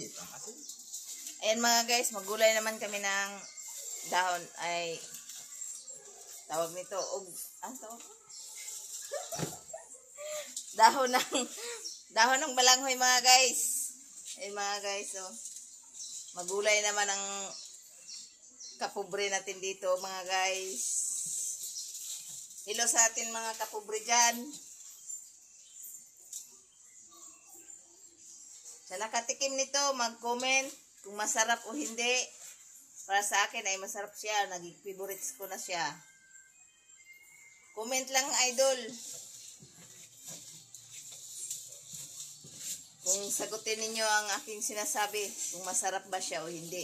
Kita kasi. Ayan mga guys, magulay naman kami ng dahon ay tawag nito tawag? dahon ng balanghoy mga guys. Ay mga guys, oh. Magulay naman ang kapobre natin dito mga guys. Hello sa atin mga kapobre dyan. Sa nakatikim nito, mag-comment kung masarap o hindi. Para sa akin ay masarap siya. Naging favorites ko na siya. Comment lang idol. Kung sagutin ninyo ang aking sinasabi, kung masarap ba siya o hindi.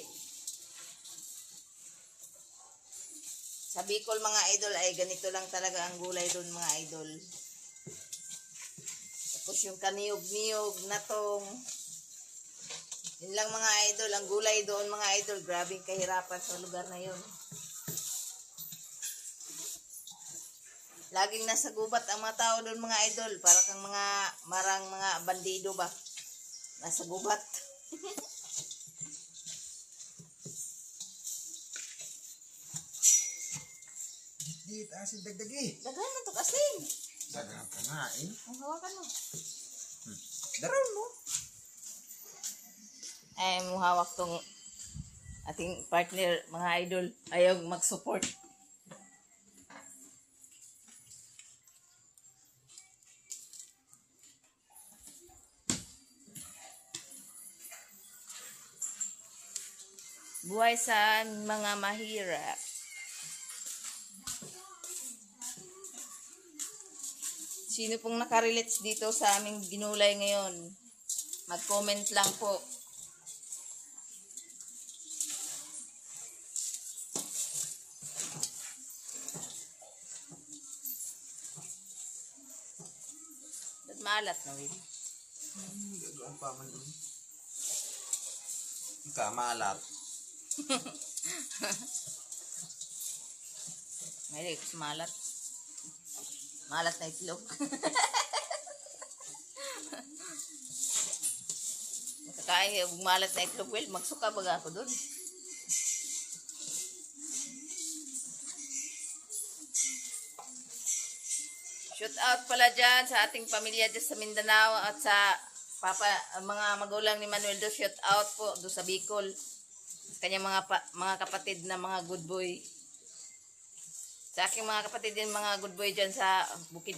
Sa Bicol mga idol ay ganito lang talaga ang gulay doon mga idol. Tapos yung kaniyog-niyog na tong. Yun lang mga idol, ang gulay doon mga idol, grabing kahirapan sa lugar na yun. Laging nasa gubat ang mga tao doon mga idol, para kang mga bandido ba? Nasa gubat. Dito asin dagdagi. Daghan na to kasi. Dagang ka nga eh. Ang hawakan mo. Daron mo. Ay, muhawak tong ating partner, mga idol. Ayaw mag-support. Buhay sa mga mahirap. Sino pong nakarelate dito sa aming ginulay ngayon? Mag-comment lang po. Malat na win. Gagawin pa man doon. Ika, malat. May malat. Malat na itlog. Makakain yung malat na itlog. Well, magsuka baga ako doon. Shout out pala dyan sa ating pamilya dyan sa Mindanao at sa mga magulang ni Manuel do. Shout out po do sa Bicol. Kanyang mga kapatid na mga good boy. Sa aking mga kapatid din mga good boy dyan sa Bukid.